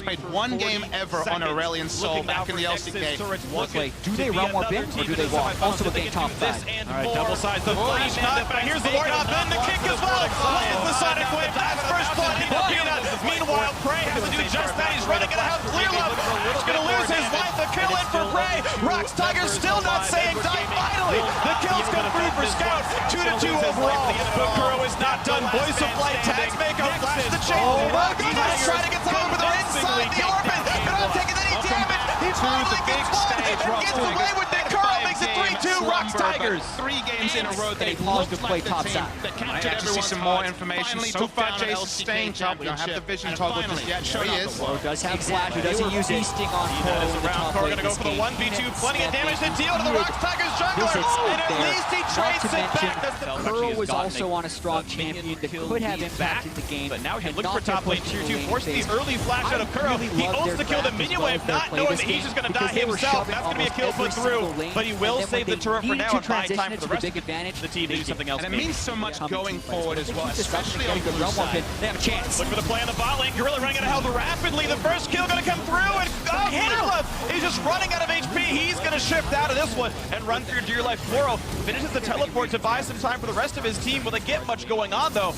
played one game ever on Aurelion Sol back in the LCK. Wait, do they run more bin or do they walk? Also a game top 5. Alright, double size the flash not, but here's the ward off in the kick as well. Lands the Sonic Wave, that's first blood into Peanut. Meanwhile, Prey has to do just that. He's running out of health. Clear love. He's going to lose his life. The kill in for Prey. ROX Tigers still not saying die. Finally, the kills come through for Scout. 2-2 overall. But Kuro is not done. Voice of Flight tags Mako. Flash the chain. He's trying to get some over there inside the orbit. But not taking any damage. He finally gets one and gets away with it. Kuro makes it 3-2. ROX Tigers. 3 games in a row they paused to looked play like the top team side. that captured everyone's see some more information. So far, Jace is staying top. We don't have the vision toggle just yet. Sure he is. Kuro does have flash. He doesn't use it. Feasting on Kuro in the top Kuro lane going to go this for the game. 1v2. Plenty of damage to deal to the ROX Tigers jungler. Visits And up at there. least he Not trades to it mention, back. Kuro was also on a strong champion that could have impacted the game. But now he and looks for not top lane pushed tier to 2. lane Forces the phase. early flash out of Kuro. really He loved ults their to kill the draft minion as well wave, as their not play knowing this that he's game, just going to die because they were himself. shoving That's going to be a almost kill every put through. single lane, But he will and then save the when turret they for need now to and buy transition time it for to the rest big of advantage, the team to do something else. And it means so much going forward as well, especially on the blue side. They have a chance. Look for the play on the bot lane. Gorilla running out of health rapidly. The first kill going to come through. And Dearlife is just running out of HP. He's going to shift out of this one and run through Dearlife. Moro finishes the teleport to buy some time for the rest of his team. Will they get much going on, though?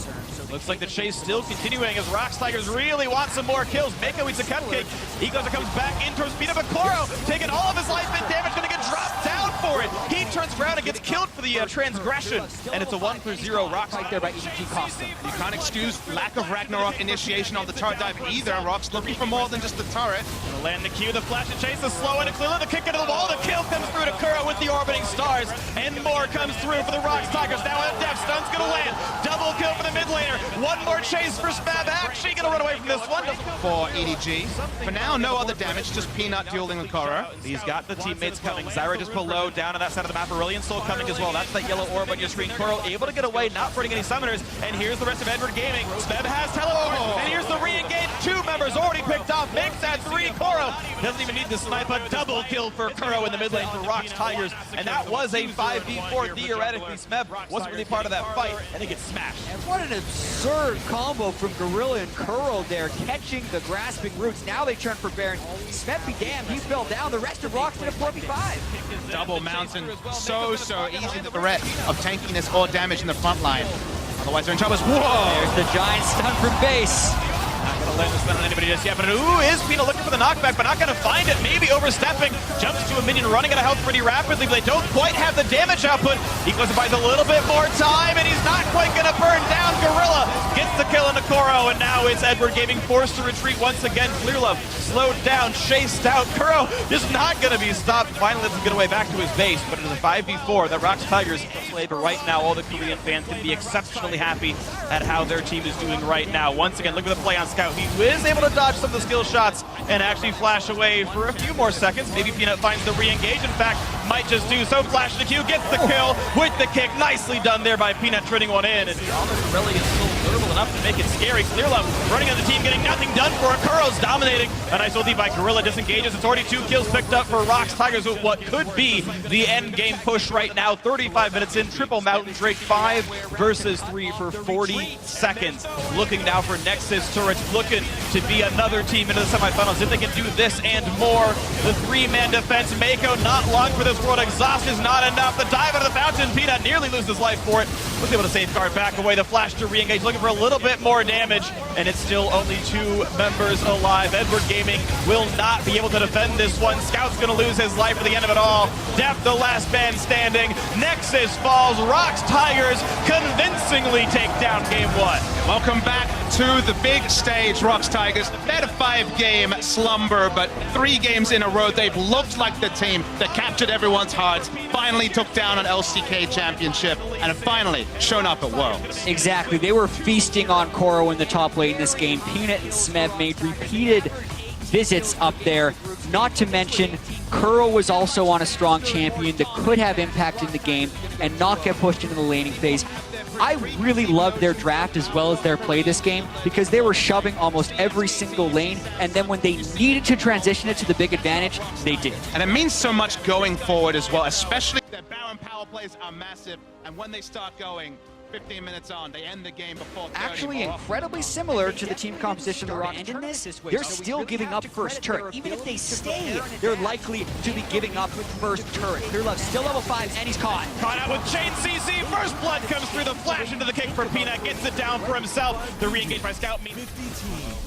Looks like the chase still continuing as ROX Tigers really want some more kills. Mako eats a cupcake. He goes and comes back in towards Peanut, but Kuro taking all of his life and damage, going to get dropped down for it. He turns around and gets killed for the transgression, and it's a 1-for-0 ROX. Right there by EDG cost them. You can't excuse lack of Ragnarok initiation on the turret dive either. ROX looking for more than just the turret. Gonna land the Q, the flash and chase, the slow and clearly the kick into the wall. The kill comes through to Kuro with the orbiting stars, and more comes through for the ROX Tigers. Now a death stun's gonna land. Double kill for the mid laner. One more chase for Spab. Actually gonna run away from this one. For EDG. For now, no other damage, just Peanut dueling with Kuro. He's got the teammates coming. Zyra just below, down on that side of the map. Aurelion Sol coming as well. That's that yellow orb on your screen. Kuro able to get away, not burning any summoners. And here's the rest of Edward Gaming. Speb has teleport, and here's the re-engage. 2 members already picked off. Makes that 3. Kuro doesn't even need to snipe. A double kill for Kuro in the mid lane for ROX Tigers. And that was a 5v4 theoretically. Smeb wasn't really part of that fight, and he gets smashed. And what an absurd combo from Gorilla and Kuro there, catching the grasping roots. Now they turn for Baron. Smeb be damned, he fell down. The rest of ROX did a 4v5. Double mountain, so easy the threat of tankiness or damage in the front line. Otherwise they're in trouble. Whoa! There's the giant stun from base. Not gonna land the stun on anybody just yet, but ooh, is Pina looking for the knockback, but not gonna find it. Maybe overstepping. Jumps to a minion, running out of health pretty rapidly, but they don't quite have the damage output. Equalizer buys a little bit more time, and he's not quite gonna burn down. Gorilla gets the kill on the Kuro, and now it's Edward Gaming forced to retreat once again. Clearlove slowed down, chased out. Kuro just not gonna be stopped. Finally lets him get away back to his base, but it is a 5v4. The ROX Tigers play, but right now all the Korean fans can be exceptionally happy at how their team is doing right now. Once again, look at the play on Scout. He is able to dodge some of the skill shots and actually flash away for a few more seconds. Maybe Peanut finds the re-engage. In fact, might just do so. Flash the Q, gets the kill with the kick. Nicely done there by Peanut, turning one in. And Aurelion is still durable enough to make it scary. Clearlove running on the team, getting nothing done for it. Kuro's dominating. A nice ulti by Gorilla, disengages. It's already 2 kills picked up for ROX Tigers with what could be the end game push right now. 35 minutes in, triple Mountain Drake, 5 versus 3 for 40 seconds. Looking now for Nexus turrets, looking to be another team into the semifinals. If they can do this and more, the 3-man defense. Mako not long for this world. Exhaust is not enough. The dive out of the fountain. Peanut nearly loses life for it. Was able to safeguard back away. The flash to re-engage, looking for a little bit more damage, and it's still only 2 members alive. Edward Gaming will not be able to defend this one. Scout's going to lose his life at the end of it all. Death, the last man standing. Nexus falls. ROX Tigers convincingly take down game 1. Welcome back to the big stage, ROX Tigers. They had a 5-game slumber, but 3 games in a row, they've looked like the team that captured everyone's hearts, finally took down an LCK championship, and have finally shown up at Worlds. Exactly. They were feasting on Kuro in the top lane in this game. Peanut and Smeb made repeated visits up there. Not to mention, Kuro was also on a strong champion that could have impacted the game and not get pushed into the laning phase. I really loved their draft as well as their play this game because they were shoving almost every single lane, and then when they needed to transition it to the big advantage, they did. And it means so much going forward as well, especially that Baron power plays are massive, and when they start going, 15 minutes on, they end the game before 30. Actually incredibly similar to the team composition of the ROX. And in this, they're still giving up first turret. Even if they stay, they're likely to be giving up first turret. Clearlove still level 5, and he's caught. Caught out with Chain CC. First blood comes through the flash into the kick for Peanut. Gets it down for himself. The re-engage by Scout. 50 teams.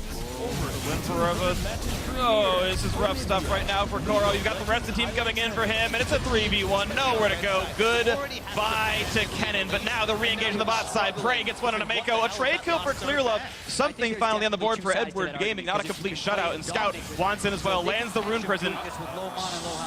Oh, this is rough stuff right now for Koro. You've got the rest of the team coming in for him, and it's a 3v1. Nowhere to go. Goodbye to Kennen. But now the re-engage on the bot side. Prey gets one on a Mako. A trade kill for Clearlove. Something finally on the board for Edward Gaming. Not a complete shutout. And Scout wants in as well. Lands the Rune Prison.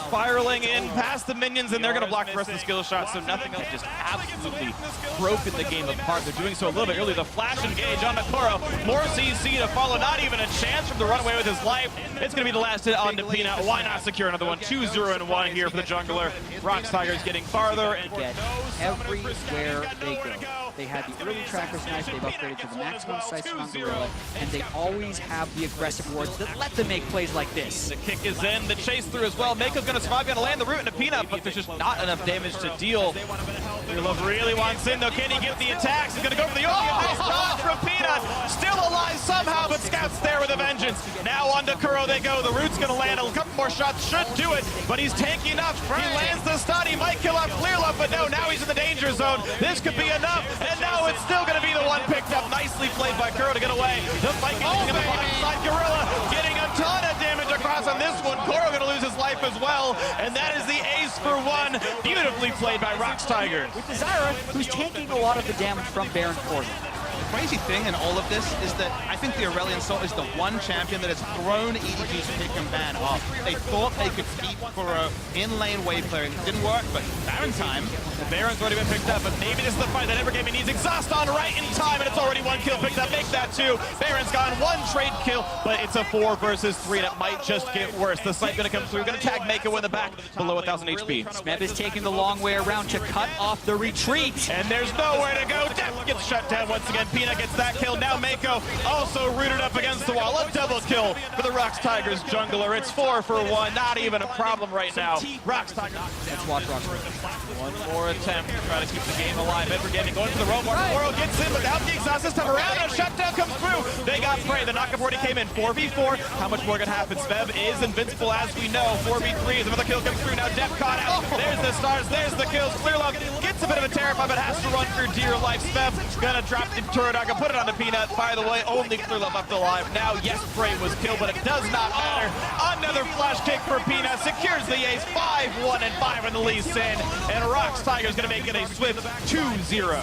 Spiraling in past the minions, and they're going to block the rest of the skill shots. So nothing else. Just absolutely broken the game apart. They're doing so a little bit early. The flash engage on Koro. More CC to follow. Not even a chance from the runaway with his life. It's going to be the last hit on Peanut. Why not secure another one? 2-0-1 here for the jungler. ROX Tigers getting farther and get everywhere they go. They had the early tracker's knife, they've upgraded to the maximum sights on Gorilla, and they always have the aggressive wards that let them make plays like this. The kick is in, the chase through as well. Mako's going to survive, going to land the root into Peanut, but there's just not enough damage to deal. Clearlove really wants in though. Can he get the attacks? He's going to go for the nice dodge from Peanut. Still alive somehow, but Scout's there with a vengeance. Now on to Kuro they go. The root's going to land a couple more shots. Should do it, but he's tanky enough. He lands the stun. He might kill off Clearlove, but no, now he's in the danger zone. This could be enough, and no, it's still going to be the one picked up. Nicely played by Kuro to get away. The fight on the bottom side. Gorilla getting a ton of damage across on this one. Kuro going to lose his life as well, and that is the ace for one. Beautifully played by ROX Tigers. With the Zyra, who's taking a lot of the damage from Baron Corbin. The crazy thing in all of this is that I think the Aurelion Sol is the one champion that has thrown EDG's pick and ban off. They thought they could keep Kuro in lane wave clearing. It didn't work, but Baron time. The Baron's already been picked up, but maybe this is the fight that Evergaming needs. Exhaust on right in time, and it's already one kill picked up. Make that two. Baron's gone, one trade kill, but it's a 4 versus 3, and it might just get worse. The site going to come through, going to tag Mako in the back, below 1,000 HP. Smeb is taking the long way around to cut off the retreat. And there's nowhere to go. Death gets shut down once again. Peanut gets that kill. Now Mako also rooted up against the wall. A double kill for the ROX Tigers jungler. It's 4 for 1. Not even a problem right now. ROX Tigers. Let's watch ROX. One more attempt to try to keep the game alive. Evergaming going for the roam. Moro gets in without the exhaust this time around. And a shutdown comes through. They got Prey. The knockup already came in. 4v4. How much more can happen? Smeb is invincible as we know. 4v3 as another kill comes through. Now Depp caught out. There's the stars. There's the kills. Clearlove gets a bit of a terrify, but has to run for dear life. Smeb gonna drop the turret. I can put it on the Peanut. By the way, only Clearlove left alive. Now, yes, Prey was killed, but it does not matter. Another flash kick for Peanut. Secures the ace. 5-1 and 5 in the Lee Sin. And ROX Tigers gonna make it a swift 2-0.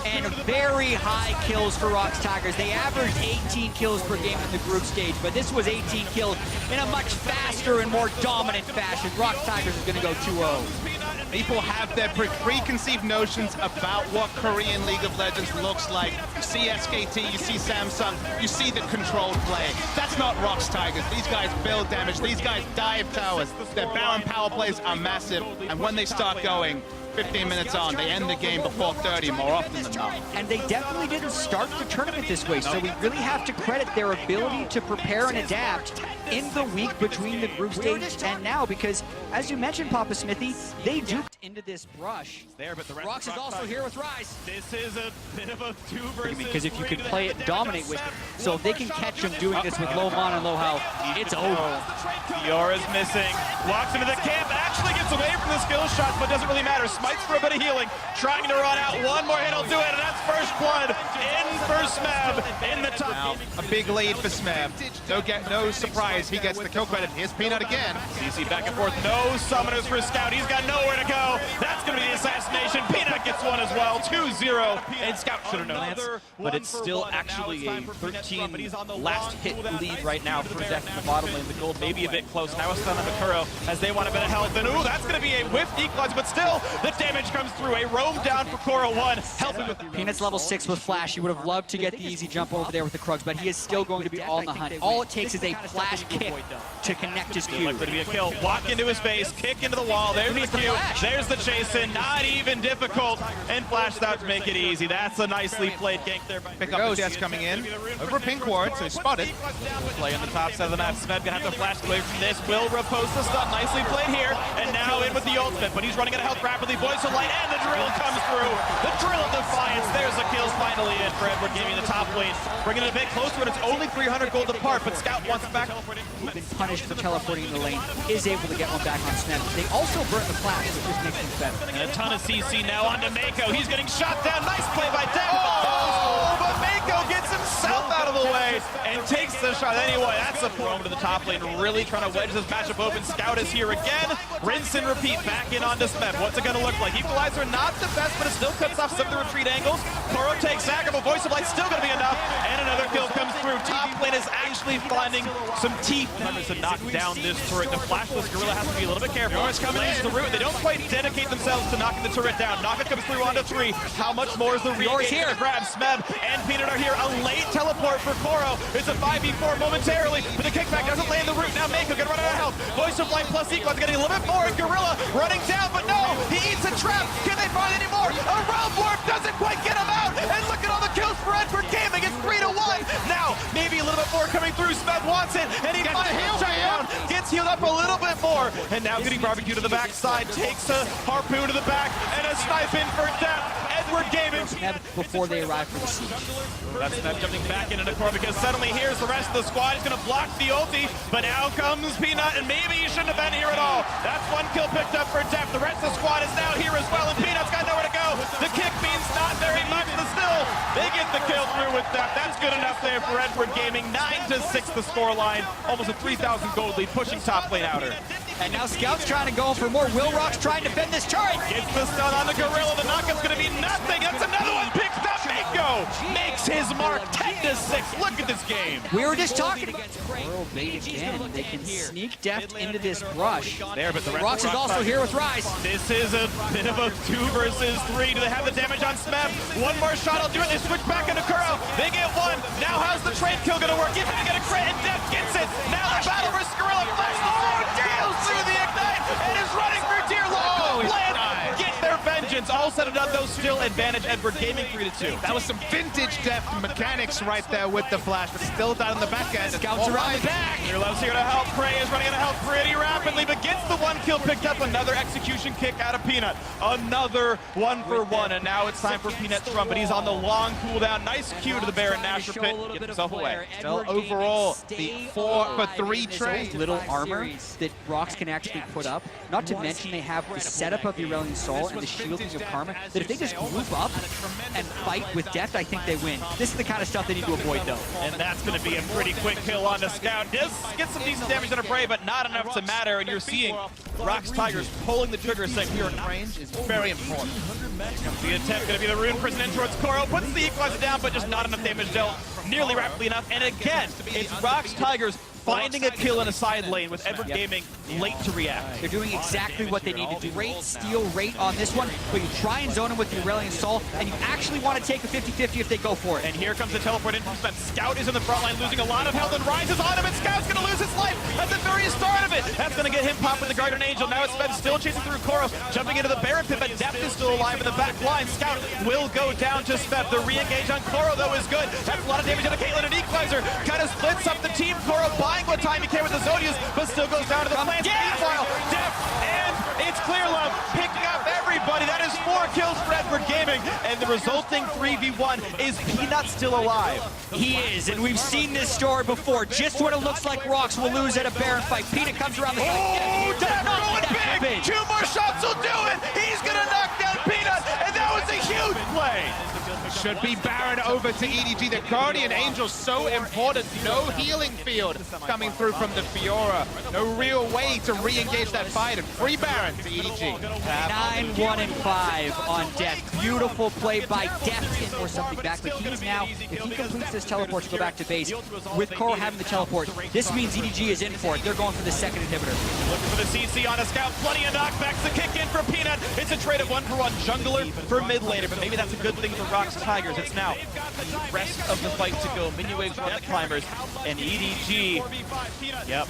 And very high kills for ROX Tigers. They averaged 18 kills per game in the group stage, but this was 18 kills in a much faster and more dominant fashion. ROX Tigers is going to go 2-0. People have their preconceived notions about what Korean League of Legends looks like. You see SKT, you see Samsung, you see the controlled play. That's not ROX Tigers. These guys build damage. These guys dive towers. Their Baron power plays are massive, and when they start going, 15 minutes on, they end the game before 30 more often than not. And they definitely didn't start the tournament this way, so we really have to credit their ability to prepare and adapt in the week between the group stage and now, because as you mentioned, Papa Smithy, they duped into this brush. There, but the ROX is also here with Rise. This is a bit of a 2 versus 3. Because if you can play it, dominate with it. So if they can catch him doing this with low mana and low health, it's over. Yora's missing. Walks into the camp, actually gets away from the skill shots, but doesn't really matter. Smites for a bit of healing, trying to run out. One more hit will do it, and that's first blood in for Smeb in the top. Now, a big lead for Smeb. No surprise, he gets the kill credit. Here's Peanut again. CC back and forth. No summoners for Scout. He's got nowhere to go. That's going to be the assassination. Peanut gets one as well. 2-0. And Scout should have known that. But it's still actually a 13 last hit lead right now for Death in the bottom lane. The gold may be a bit close. Now a stun on Kuro as they want a bit of health. And ooh, that's going to be a whiff equalizer, but still the damage comes through. A roam down for Kuro 1. Helping with Peanut's level 6 with Flash. He would have loved to get the easy jump over there with the Krugs, but he is still going to be on the hunt. All it takes is a flash kick to connect his Q. Going to be a kill. Walk into his face, kick into the wall. There's the Q. There's the chase in. Not even difficult. And flash out to make it easy. That's a nicely played gank there. Pick up the Jets coming in. Over pink ward, so he spotted. Play on the top side of the map. Smeb gonna have to flash away from this. Will repose the stun. Nicely played here. And now in with the ultimate, but he's running out of health rapidly. Voice of Light, and the drill comes through. The drill of Defiance. There's the kills finally in for Edward Gaming, the top lane. Bringing it a bit closer, and it's only 300 gold apart, but Scout wants it back. Who's been punished for teleporting in the lane, is able to get one back on Smeb. They also burn the flash, which just makes things better. And a ton of CC now onto Mako. He's getting shot down. Nice play by Dev. Oh, but Mako gets himself out of the way and takes the shot anyway. That's a throw to the top lane, really trying to wedge this matchup open. Scout is here again. Rinse and repeat, back in onto Smeb. What's it going to look like? Equalizer not the best, but it still cuts off some of the retreat angles. Koro takes Zach, but Voice of Light still going to be enough. And another kill comes through. Top lane is actually finding some teeth to knock down this turret. The flashless Gorilla has to be a little bit careful. It's coming in the root. They don't quite dedicate themselves to knocking the turret down. Naka comes through onto 3. How much more is the re-engage here to grab? Smeb and Peanut are here. A late teleport for Koro. It's a 5v4 momentarily, but the kickback doesn't land the root. Now Mako gonna run out of health. Voice of Light plus Equals getting a little bit more. Gorilla running down, but no, he eats a trap. Can they find any more? A realm warp doesn't quite get him out. And look at all the kills for Edward Gaming. It's 3-1. Now, maybe a little bit more coming through. Smeb wants it, and he finds the shut down. Gets healed up a little bit more. And now getting barbecue to the backside. Takes a harpoon to the back, and a snipe in for death. Edward Gaming. Smeb before they arrive for the siege. That's Smeb jumping back into the core because suddenly here's the rest of the squad. He's going to block the ulti, but now comes Peanut, and maybe he shouldn't have been here at all. That's one kill picked up for Def. The rest of the squad is now here as well, and Peanut's got nowhere to go. The kick means not very much, but still, they get the kill through with Def. That's good enough there for Edward Gaming. 9-6 the scoreline. Almost a 3,000 gold lead, pushing top lane outer. And now Scout's trying to go for more. Will ROX trying to defend this turret. Gets the stun on the Gorilla. The knockup's going to be nothing. That's another one picked up. Mako makes his mark. 10-6. Look at this game. We were just talking against Pearl bait again. They can sneak Deft into this brush. There, but the rest ROX is also here with Rise. This is a bit of a 2 versus 3. Do they have the damage on Smeb? One more shot, I'll do it. They switch back into Kuro. They get one. Now how's the trade kill going to work? If they get a crit, and Deft gets it. Now the battle versus Gorilla. Flash deals through the ignite and is running through dear life. Get their vengeance. All said and done, though, still advantage Edward Gaming 3-2. That was some vintage Deft mechanics right there with the flash, but still down in the back end. Scouts around the back. Mirlov's here to help. Prey is running out of health pretty rapidly, but gets the one kill picked up. Another execution kick out of Peanut. Another 1-for-1, and now it's time for Peanut's run, but he's on the long cooldown. Nice cue to the Baron Nashor pit. Get himself away. Still overall, the 4-for-3 trade. Little armor that ROX can actually put up. Not to mention they have the setup of the Aurelion Sol and the shielding of Karma, that if they just group up and fight with Deft, I think they win. This is the kind of stuff they need to avoid, though. And that's going to be a pretty quick kill on the Scout. Does get some decent damage on a Prey, but not enough to matter. And you're seeing ROX Tigers pulling the trigger, saying we are not. Range is very important. The attempt going to be the Rune Prison in towards Koro. Puts the Equalizer down, but just not enough damage dealt nearly rapidly enough. And again, it's ROX Tigers finding a kill in a side lane with Edward Gaming late to react. They're doing exactly what they need to do. Great steal rate on this one, but you try and zone him with the Aurelion Sol, and you actually want to take a 50-50 if they go for it. And here comes the teleport in from Smeb. Scout is in the front line, losing a lot of health, and rises on him, and Scout's going to lose his life at the very start of it. That's going to get him popped with the Guardian Angel. Now it's Smeb still chasing through Koro, jumping into the Baron pit, but Deft is still alive in the back line. Scout will go down to Smeb. The re-engage on Koro, though, is good. That's a lot of damage on Caitlyn, and Equalizer kind of splits up the team. Koro buying what time he can with the Zodius, but still goes down to the plants. Meanwhile, Deft, and it's Clear Love picking up everybody. That is 4 kills for Edward Gaming, and the resulting 3v1 is Peanut still alive. He is, and we've seen this story before. Just when it looks like ROX will lose at a Baron fight, Peanut comes around the Oh, Deft going big! 2 more shots will do it! He's gonna knock down Peanut, and that was a huge play! Should be Baron over to EDG. The Guardian Angel so important. No healing field coming through from the Fiora. No real way to re-engage that fight. And free Baron to EDG. 9-1-5 on Deft. Beautiful play by Deft or something back. But he's now, if he completes this teleport to go back to base, with Koro having the teleport, this means EDG is in for it. They're going for the second inhibitor. Looking for the CC on a Scout. Plenty of knockbacks. The kick in for Peanut. It's a trade of 1-for-1 jungler for mid laner. But maybe that's a good thing for ROX Tigers. Tigers. It's now the rest of the fight to go. Minion waves on the climbers, and EDG, yep,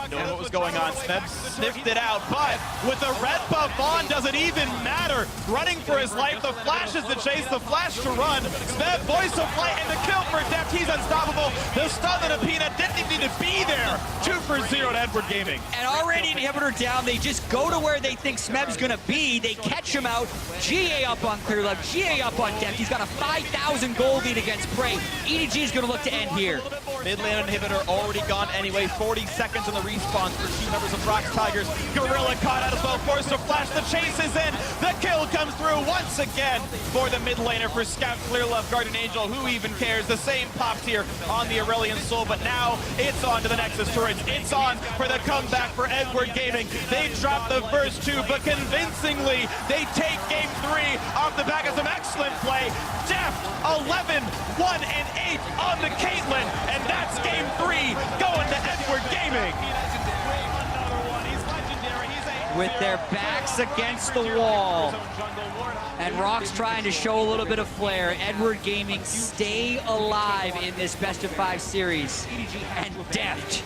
knowing what was going on. Smeb sniffed it out, but with the red buff on, does it even matter? Running for his life, the flash is to chase, the flash to run. Smeb, voice of flight, and the kill for Deft. He's unstoppable. The stun of the Peanut didn't even need to be there. 2 for 0 to Edward Gaming. And already inhibitor down, they just go to where they think Smeb's gonna be. They catch him out. GA up on Clear Love, GA up on Deft. He's got a 5,000 gold lead against Prey. EDG is gonna look to end here. Mid lane inhibitor already gone anyway. 40 seconds on the respawn for 2 members of ROX Tigers. Gorilla caught out as well, forced to flash. The chase is in. The kill comes through once again for the mid laner for Scout, Clear Love, Guardian Angel. Who even cares? The same popped here on the Aurelion Soul, but now it's on to the Nexus turrets. It's on for the comeback for Edward Gaming. They dropped the first 2, but convincingly they take game 3 off the back of some excellent play. Deft 11, 1, and 8 on the Caitlyn, and that's game 3 going to Edward Gaming. With their backs against the wall. And ROX trying to show a little bit of flair. Edward Gaming stay alive in this best-of-5 series. And Deft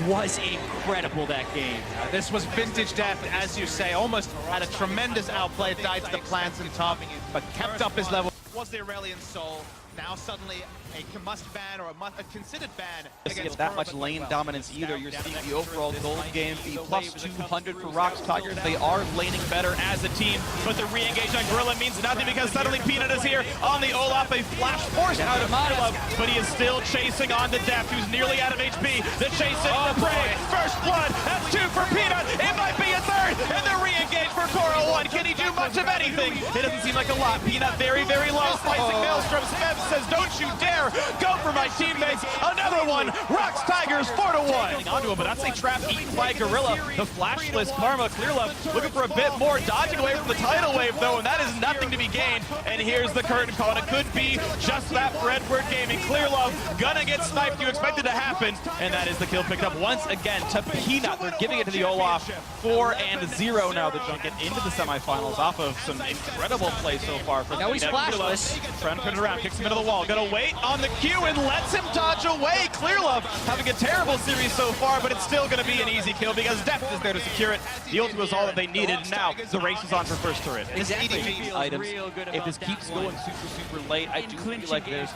was incredible that game. This was vintage Deft, as you say, almost had a tremendous outplay, died to the plants and top, but kept up his level. Was the Aurelion Soul. Now suddenly a must ban or a considered ban against that much lane dominance either. You're seeing the overall gold game be plus 200 for ROX Tigers. They are laning better as a team, but the re-engage on Gorilla means nothing because suddenly Peanut is here on the Olaf. A flash forced out of Love, but he is still chasing on the Deft, who's nearly out of HP. The chase in the Prey. First blood. That's 2 for Peanut. It might be a 3rd, and the re-engage for Coral 1. Can he do much of anything? It doesn't seem like a lot. Peanut very, very low. Slicing Maelstrom. Smeb says, don't you dare go for my teammates. Another one. ROX Tigers 4-1. Onto him, but that's a trap eaten by Gorilla. The flashless Karma. Clear Love looking for a bit more, dodging away from the tidal wave though, and that is nothing to be gained. And here's the curtain call, and it could be just that for Edward Gaming. Clear Love gonna get sniped. You expect it to happen, and that is the kill picked up once again to Peanut. They're giving it to the Olaf. 4-0 now. The Junket into the semifinals off of some incredible play so far from now he's flashless. Trying to turn it around, kicks him into the wall. Gonna wait on the Q and lets him dodge away. Clear Love having a terrible series so far, but it's still gonna be an easy kill because Deft is there to secure it. The ult was all that they needed, and now the race is on for first turret. Exactly. Items. If this keeps going super late, I do feel like there's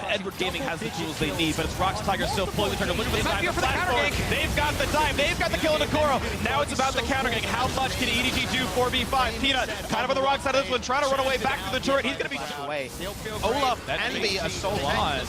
Edward Gaming has the tools they need, but it's ROX Tigers still pulling the trigger. Look at the time. The counter gank. They've got the time. They've got the kill into Goro. Now it's about the counter gank. How much can EDG do? 4v5. Peanut kind of on the wrong side of this one, trying to run away back to the turret. He's gonna be away. Olaf and the assault on.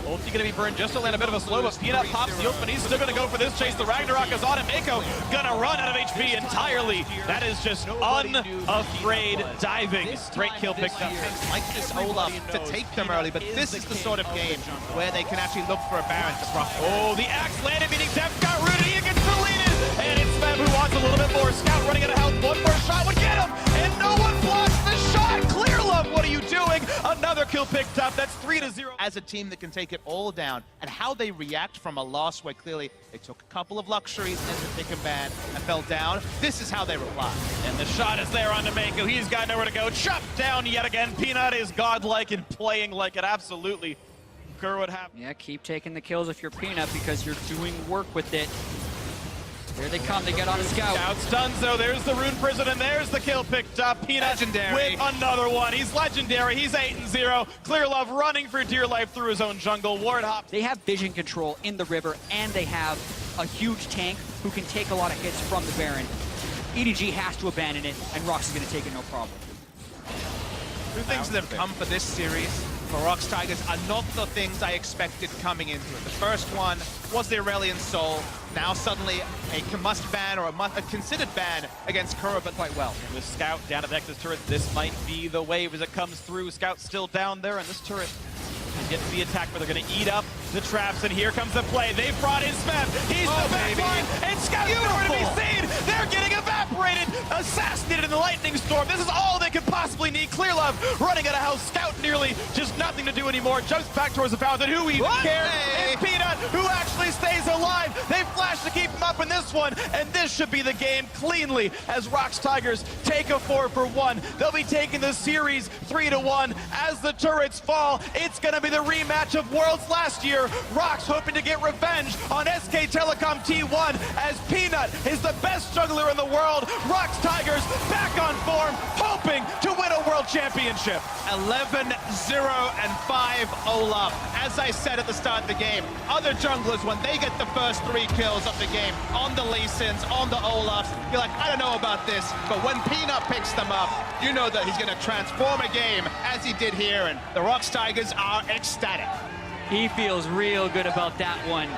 Ulti gonna be burned just to land a bit of a slow, but Peanut pops the ult, but he's still gonna go for this chase. The Ragnarok is on, and Mako gonna run out of HP entirely. That is just unafraid diving. Great kill picked up. Like this Olaf to take them early, but this is the sort of game where they can actually look for a Baron to profit. Oh, the axe landed, meaning Deft got rooted. He gets deleted, and it's Smeb who wants a little bit more. Scout running out of health. One more shot would get him, and no one blocks the shot. Clear Love, what are you doing? Another kill picked up. That's 3-0. As a team that can take it all down, and how they react from a loss where clearly they took a couple of luxuries and the pick and ban and fell down. This is how they reply. And the shot is there on Mako. He's got nowhere to go. Chopped down yet again. Peanut is godlike and playing like it absolutely would have. Yeah, keep taking the kills if you're Peanut because you're doing work with it. Here they come, they get on a Scout. Scout's done so, there's the Rune Prison, and there's the kill picked up. Peanut legendary with another one. He's legendary, he's 8-0. Clear Love running for dear life through his own jungle. Ward hop. They have vision control in the river, and they have a huge tank who can take a lot of hits from the Baron. EDG has to abandon it, and ROX is going to take it no problem. Two things that have come for this series for ROX Tigers are not the things I expected coming into it. The first one was the Aurelion Soul. Now suddenly a must ban or a considered ban against Kuro, but quite well. With Scout down at Nexus turret, this might be the wave as it comes through. Scout still down there, and this turret can get to the attack, but they're going to eat up the traps, and here comes the play. They've brought in Smeb. He's the back line, and Scout's nowhere to be seen. They're getting evaporated, assassinated in the lightning storm. This is all they they could possibly need. Clear Love running out of health. Scout nearly just nothing to do anymore. Jumps back towards the fountain. Who even cares? It's Peanut who actually stays alive. They flash to keep him up in this one, and this should be the game cleanly as ROX Tigers take a 4-for-1. They'll be taking the series 3-1 as the turrets fall. It's going to be the rematch of Worlds last year. ROX hoping to get revenge on SK Telecom T1 as Peanut is the best juggler in the world. ROX Tigers back on form, hoping to win a world championship. 11-0 and 5 Olaf. As I said at the start of the game, other junglers, when they get the first 3 kills of the game on the Lee Sins, on the Olafs, you're like, I don't know about this, but when Peanut picks them up, you know that he's going to transform a game as he did here, and the ROX Tigers are ecstatic. He feels real good about that one.